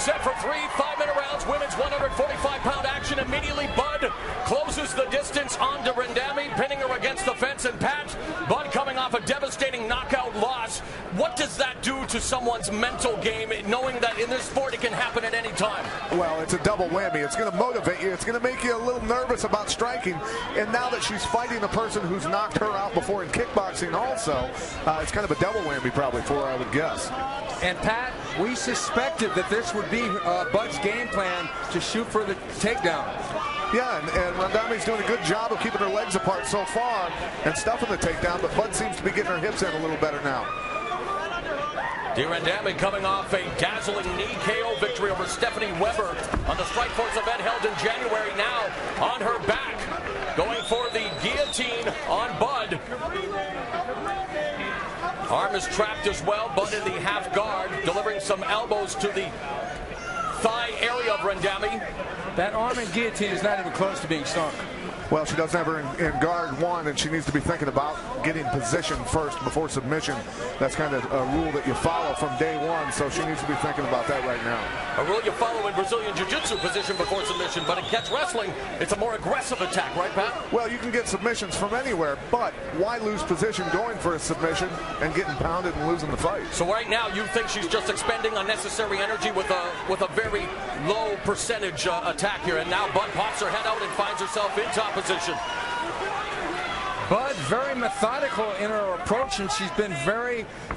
set for 3 5-minute rounds. Women's 145-pound action. Immediately, Bud closes the distance on Randamine, pinning her against the fence. And Pat, Bud coming off a devastating knockout loss. What does that do to someone's mental game, knowing that in this sport it can happen at any time? Well, it's a double whammy. It's going to motivate you. It's going to make you a little nervous about striking. And now that she's fighting the person who's knocked her out before in kickboxing also, it's kind of a double whammy probably for her, I would guess. And Pat, we suspected that this would be Bud's game plan to shoot for the takedown. Yeah, and Randamine's doing a good job of keeping her legs apart so far and stuffing the takedown, but Bud seems to be getting her hips in a little better now. Randamine coming off a dazzling knee KO victory over Stephanie Weber on the Strikeforce event held in January. Now on her back, going for the guillotine on Bud. Arm is trapped as well. Bud in the half guard, delivering some elbows to the thigh area of Randamine. That arm and guillotine is not even close to being sunk. Well, she doesn't have her in guard one, and she needs to be thinking about getting position first before submission. That's kind of a rule that you follow from day one, so she needs to be thinking about that right now. A rule you follow in Brazilian Jiu-Jitsu, position before submission, but in catch wrestling, it's a more aggressive attack, right, Pat? Well, you can get submissions from anywhere, but why lose position going for a submission and getting pounded and losing the fight? So right now, you think she's just expending unnecessary energy with a very low percentage attack here, and now Bud pops her head out and finds herself in top position. Bud very methodical in her approach, and she's been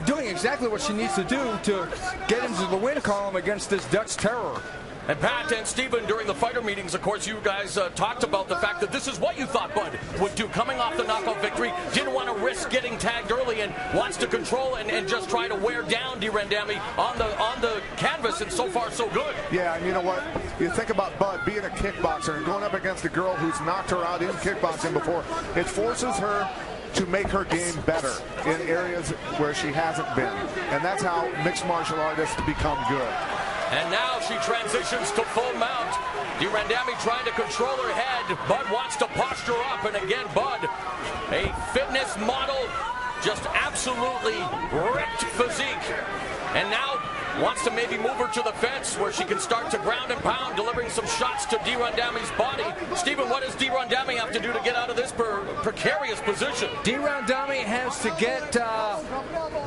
doing exactly what she needs to do to get into the win column against this Dutch terror. And Pat and Steven, during the fighter meetings, of course, you guys talked about the fact that this is what you thought Bud would do. Coming off the knockout victory, didn't want to risk getting tagged early and wants to control and just try to wear down Randamine on the canvas, and so far so good. Yeah, and you know what? You think about Bud being a kickboxer and going up against a girl who's knocked her out in kickboxing before. It forces her to make her game better in areas where she hasn't been. And that's how mixed martial artists become good. And now she transitions to full mount. Randamine trying to control her head. Bud wants to posture up, and again, Bud, a fitness model, just absolutely ripped physique. And now wants to maybe move her to the fence where she can start to ground and pound, delivering some shots to Randamine's body. Steven, what does Randamine have to do to get out of this precarious position? Randamine has to get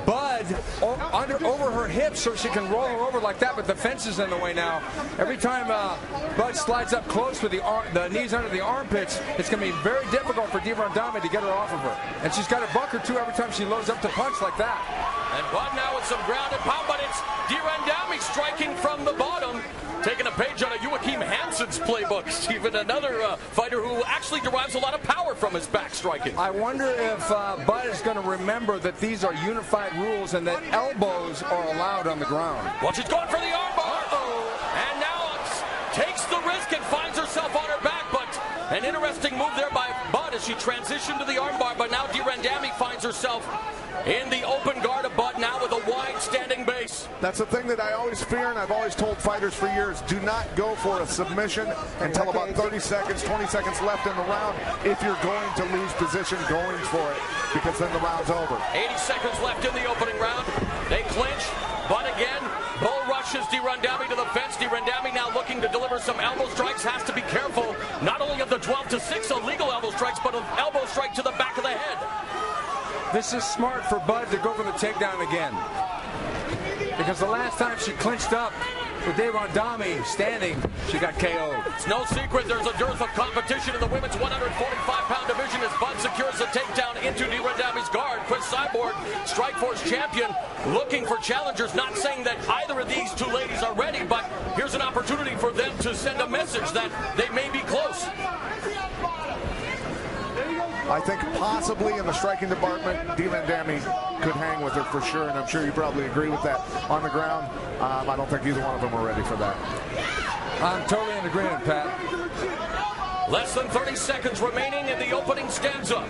Bud over her hips so she can roll her over like that, but the fence is in the way now. Every time Bud slides up close with the knees under the armpits, it's going to be very difficult for Randamine to get her off of her. And she's got a buck or two every time she loads up to punch like that. And Bud now with some ground and pound, but it's Randamine striking from the bottom, taking a page out of Joachim Hansen's playbook. Steven, another fighter who actually derives a lot of power from his back striking. I wonder if Bud is going to remember that these are unified rules and that elbows are allowed on the ground. Well, she's going for the armbar. And now takes the risk and finds herself on her back, but an interesting move there by Bud as she transitioned to the armbar, but now Randamine finds herself in the open guard of Bud now with a wide standing base. That's the thing that I always fear, and I've always told fighters for years, do not go for a submission until about 30 seconds, 20 seconds left in the round if you're going to lose position going for it, because then the round's over. 80 seconds left in the opening round. They clinch. Bud again. Bull rushes Randamine to the fence. Randamine now looking to deliver some elbow strikes. Has to be careful not only of the 12-6 illegal elbow strikes, but an elbow strike to the back of the head. This is smart for Bud to go for the takedown again, because the last time she clinched up with Randamine standing, she got KO'd. It's no secret there's a dearth of competition in the women's 145-pound division as Bud secures the takedown into Randamine's guard. Chris Cyborg, Strikeforce champion, looking for challengers. Not saying that either of these two ladies are ready, but here's an opportunity for them to send a message that they may be close. I think possibly in the striking department, Randamine could hang with her for sure, and I'm sure you probably agree with that. On the ground, I don't think either one of them are ready for that. I'm totally in agreement, Pat. Less than 30 seconds remaining in the opening stanza.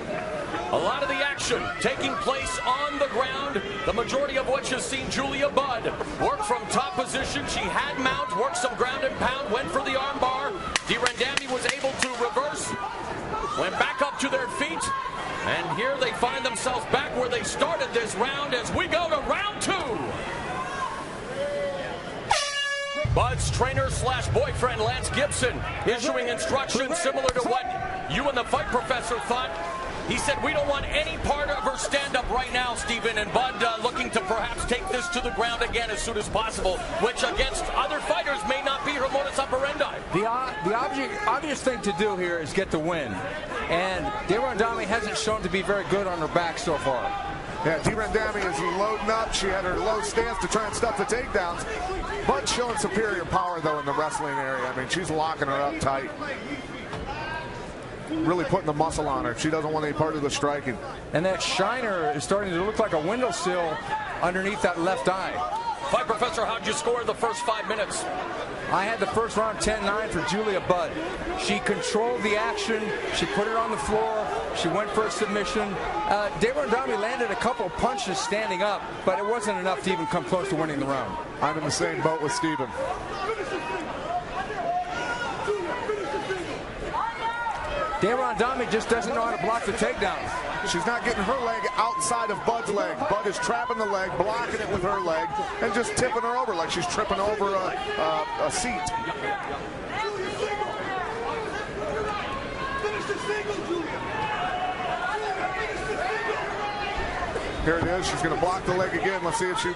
A lot of the action taking place on the ground, the majority of which has seen Julia Budd work from top position. She had mount, worked some ground and pound, went for the armbar. Randamine was able to reverse, went back up to their feet, and here they find themselves back where they started this round as we go to round two. Bud's trainer slash boyfriend, Lance Gibson, issuing instructions similar to what you and the fight professor thought. He said, we don't want any part of her stand-up right now, Stephen, and Bud looking to perhaps take this to the ground again as soon as possible, which against other fighters may not be her modus operandi. The obvious thing to do here is get the win, and Randamine hasn't shown to be very good on her back so far. Yeah, Randamine is loading up. She had her low stance to try and stuff the takedowns. Bud's showing superior power, though, in the wrestling area. I mean, she's locking her up tight. Really putting the muscle on her. She doesn't want any part of the striking. And that shiner is starting to look like a windowsill underneath that left eye. Fight Professor, how'd you score the first 5 minutes? I had the first round 10-9 for Julia Budd. She controlled the action. She put her on the floor. She went for a submission. Randamine landed a couple of punches standing up, but it wasn't enough to even come close to winning the round. I'm in the same boat with Stephen. Randamine just doesn't know how to block the takedown. She's not getting her leg outside of Bud's leg. Bud is trapping the leg, blocking it with her leg, and just tipping her over like she's tripping over a seat. Here it is. She's going to block the leg again. Let's see if she...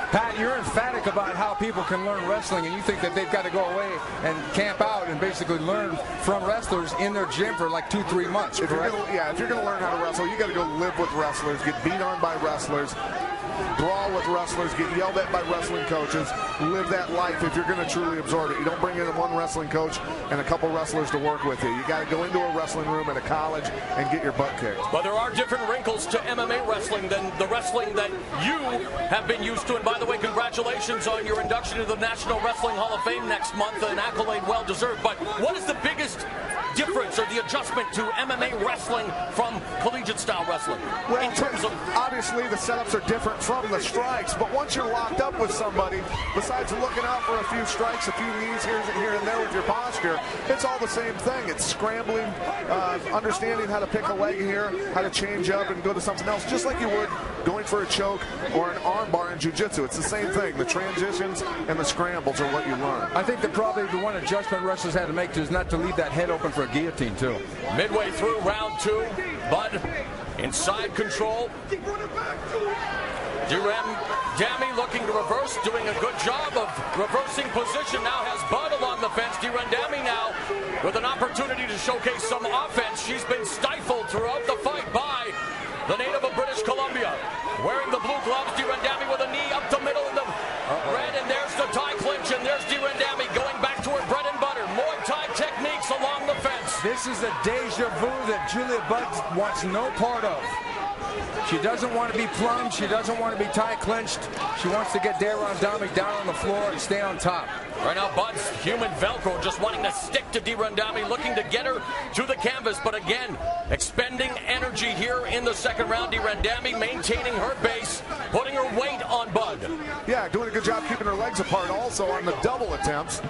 Pat, you're emphatic about how people can learn wrestling, and you think that they've got to go away and camp out and basically learn from wrestlers in their gym for like 2-3 months. If you're gonna learn how to wrestle, you got to go live with wrestlers, get beat on by wrestlers, brawl with wrestlers, get yelled at by wrestling coaches, live that life if you're going to truly absorb it. You don't bring in one wrestling coach and a couple wrestlers to work with you. You got to go into a wrestling room at a college and get your butt kicked. But there are different wrinkles to MMA wrestling than the wrestling that you have been used to. And by the way, congratulations on your induction to the National Wrestling Hall of Fame next month, an accolade well deserved. But what is the biggest difference or the adjustment to MMA wrestling from collegiate style wrestling? Well, in terms of obviously the setups are different from the strikes, but once you're locked up with somebody, besides looking out for a few strikes, a few knees here and there with your posture, it's all the same thing. It's scrambling, understanding how to pick a leg here, how to change up and go to something else, just like you would going for a choke or an arm bar in jiu-jitsu. It's the same thing. The transitions and the scrambles are what you learn. I think that probably the one adjustment wrestlers had to make is not to leave that head open for a guillotine too. Midway through round 2, Bud inside control. Randamine looking to reverse, doing a good job of reversing position. Now has Bud along the fence. Randamine now with an opportunity to showcase some offense. She's been stifled throughout the fight by the native of British Columbia. Wearing the blue gloves, Randamine with a knee up the middle of the red, and there's the tie clinch, and there's Randamine going back to her bread and butter. Muay Thai techniques along the fence. This is a deja vu that Julia Budd wants no part of. She doesn't want to be plumbed. She doesn't want to be tie clinched. She wants to get Randamine down on the floor and stay on top. Right now, Bud's human Velcro just wanting to stick to Randamine, looking to get her to the canvas. But again, expending energy here in the second round. Randamine maintaining her base, putting her weight on Bud. Yeah, doing a good job keeping her legs apart also on the double attempts.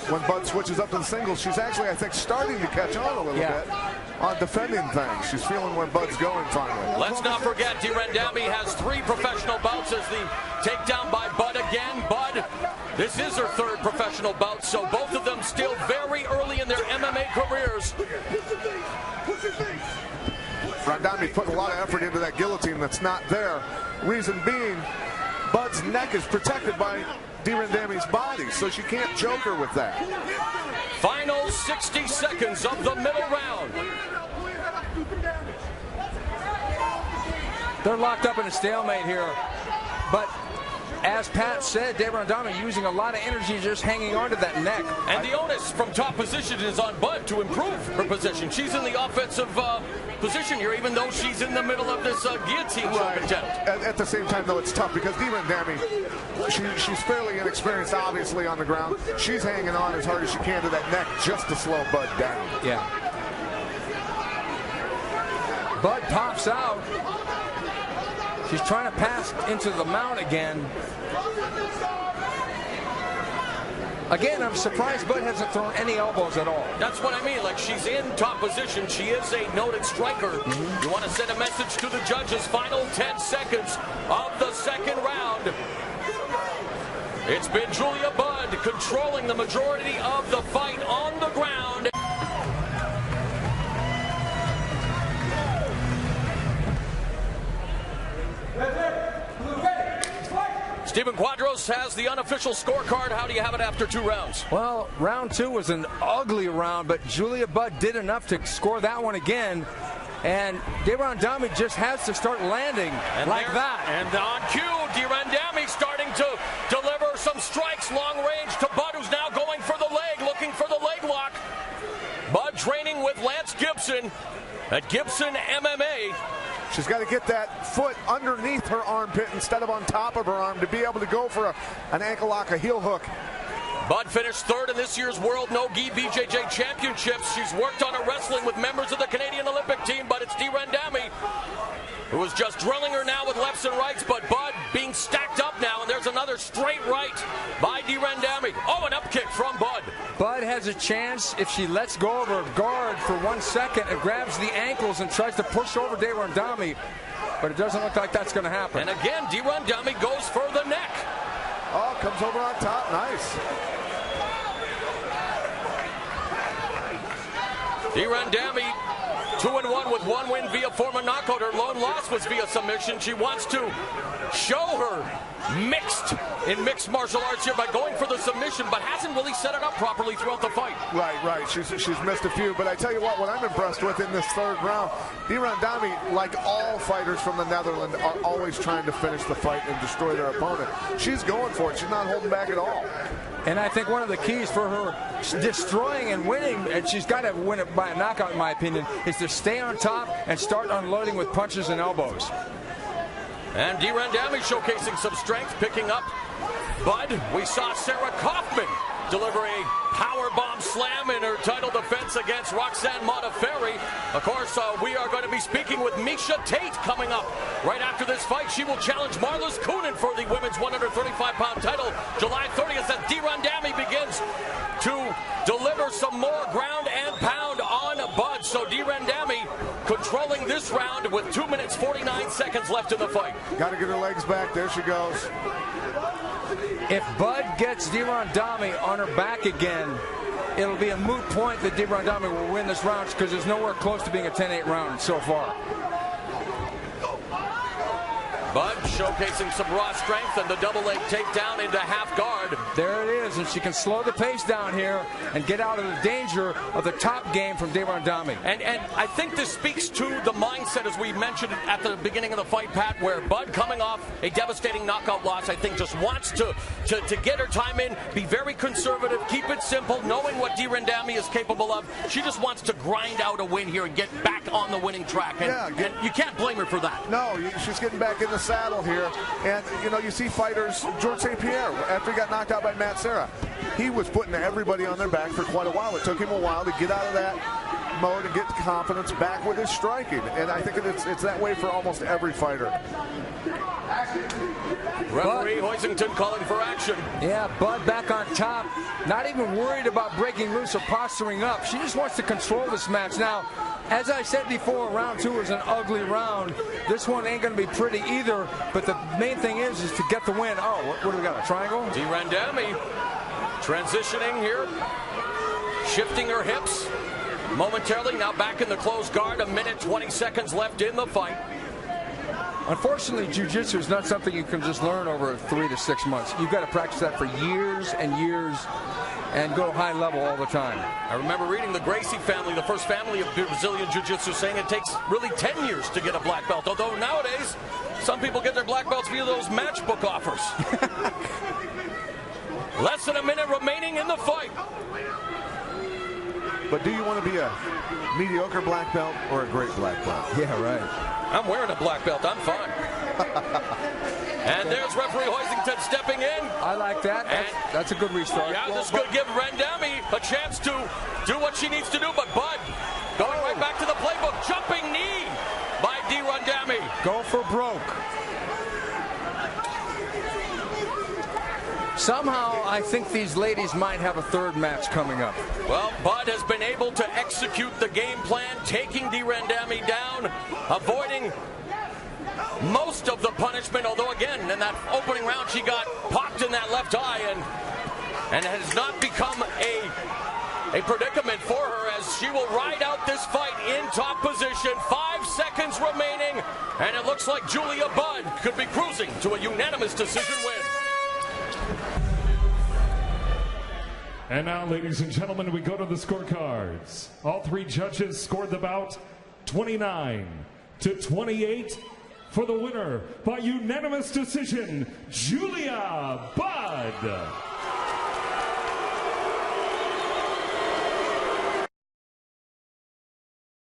When Bud switches up to the singles, she's actually, I think, starting to catch on a little bit on defending things. She's feeling where Bud's going finally. Let's not forget, Randamine has 3 professional bouts as the takedown by Bud again. Bud, this is her 3rd professional bout, so both of them still very early in their MMA careers. Randamine putting a lot of effort into that guillotine that's not there. Reason being, Bud's neck is protected by Randamine's body, so she can't choke her with that. Final 60 seconds of the middle round. They're locked up in a stalemate here, but as Pat said, Randamine using a lot of energy just hanging on to that neck. And the onus from top position is on Bud to improve her position. She's in the offensive position here, even though she's in the middle of this guillotine choke attempt. At the same time, though, it's tough because Randamine, she's fairly inexperienced, obviously, on the ground. She's hanging on as hard as she can to that neck just to slow Bud down. Yeah. Bud pops out. She's trying to pass into the mount again. Again, I'm surprised Bud hasn't thrown any elbows at all. That's what I mean. Like, she's in top position. She is a noted striker. You want to send a message to the judges. Final 10 seconds of the second round. It's been Julia Budd controlling the majority of the fight on the ground. Stephen Quadros has the unofficial scorecard. How do you have it after 2 rounds? Well, round 2 was an ugly round, but Julia Budd did enough to score that one again. And de Randamie just has to start landing like that. And on cue, de Randamie starting to deliver some strikes long range to Budd, who's now going for the leg, looking for the leg lock. Budd training with Lance Gibson at Gibson MMA. She's got to get that foot underneath her armpit instead of on top of her arm to be able to go for an ankle lock, a heel hook. Budd finished 3rd in this year's World No-Gi BJJ Championships. She's worked on her wrestling with members of the Canadian Olympic team, but it's de Randamie who was just drilling her now with lefts and rights, but Budd being stacked up now, and there's another straight right by de Randamie. Oh, an up kick from Budd. Budd has a chance if she lets go of her guard for 1 second and grabs the ankles and tries to push over de Randamie, but it doesn't look like that's going to happen. And again, de Randamie goes for the neck. Oh, comes over on top. Nice. De Randamie 2-1 with 1 win via former knockout. Her lone loss was via submission. She wants to show her mixed martial arts here by going for the submission, but hasn't really set it up properly throughout the fight. Right. She's missed a few, but I tell you what I'm impressed with in this 3rd round, de Randamie, like all fighters from the Netherlands, are always trying to finish the fight and destroy their opponent. She's going for it. She's not holding back at all. And I think one of the keys for her destroying and winning, and she's got to win it by a knockout in my opinion, is to stay on top and start unloading with punches and elbows. And de Randamie showcasing some strength, picking up Budd. We saw Sarah Kaufman deliver a powerbomb slam in her title defense against Roxanne Modafferi. Of course, we are going to be speaking with Miesha Tate coming up right after this fight. She will challenge Marlis Kunin for the women's 135-pound title July 30th as de Randamie begins to deliver some more ground and pound on Budd. So de Randamie controlling this round with 2 minutes 49 seconds left in the fight. Got to get her legs back. There she goes. If Budd gets de Randamie on her back again, it'll be a moot point that de Randamie will win this round because there's nowhere close to being a 10-8 round so far. Budd showcasing some raw strength and the double leg takedown into half guard. There it is, and she can slow the pace down here and get out of the danger of the top game from de Randamie. And I think this speaks to the mindset, as we mentioned at the beginning of the fight, Pat, where Budd, coming off a devastating knockout loss, I think just wants to get her time in, be very conservative, keep it simple, knowing what de Randamie is capable of. She just wants to grind out a win here and get back on the winning track. And you can't blame her for that. No, she's getting back in the saddle here. And, you see fighters, George St. Pierre, after he got knocked out by Matt Serra, he was putting everybody on their back for quite a while. It took him a while to get out of that mode and get the confidence back with his striking. And I think it's that way for almost every fighter. Referee Hoisington calling for action. Yeah, Budd back on top, not even worried about breaking loose or posturing up. She just wants to control this match. Now, as I said before, round 2 was an ugly round. This one ain't going to be pretty either, but the main thing is to get the win. Oh, what do we got, a triangle? De Randamie transitioning here, shifting her hips momentarily, now back in the closed guard, 1 minute 20 seconds left in the fight. Unfortunately, jiu-jitsu is not something you can just learn over 3 to 6 months. You've got to practice that for years and years and go high level all the time. I remember reading the Gracie family, the first family of Brazilian jiu-jitsu, saying it takes really 10 years to get a black belt, although nowadays some people get their black belts via those matchbook offers. Less than a minute remaining in the fight. But do you want to be a mediocre black belt or a great black belt? Yeah, right. I'm wearing a black belt. I'm fine. And there's referee Hoisington stepping in. I like that. That's a good restart. Yeah, this could give Randamie a chance to do what she needs to do. But Budd going right back to the playbook. Jumping knee by de Randamie. Go for broke. Somehow, I think these ladies might have a third match coming up. Well, Budd has been able to execute the game plan, taking de Randamie down, avoiding most of the punishment, although again, in that opening round, she got popped in that left eye, and has not become a predicament for her as she will ride out this fight in top position. 5 seconds remaining, and it looks like Julia Budd could be cruising to a unanimous decision win. And now, ladies and gentlemen, we go to the scorecards. All three judges scored the bout 29-28 for the winner by unanimous decision, Julia Budd.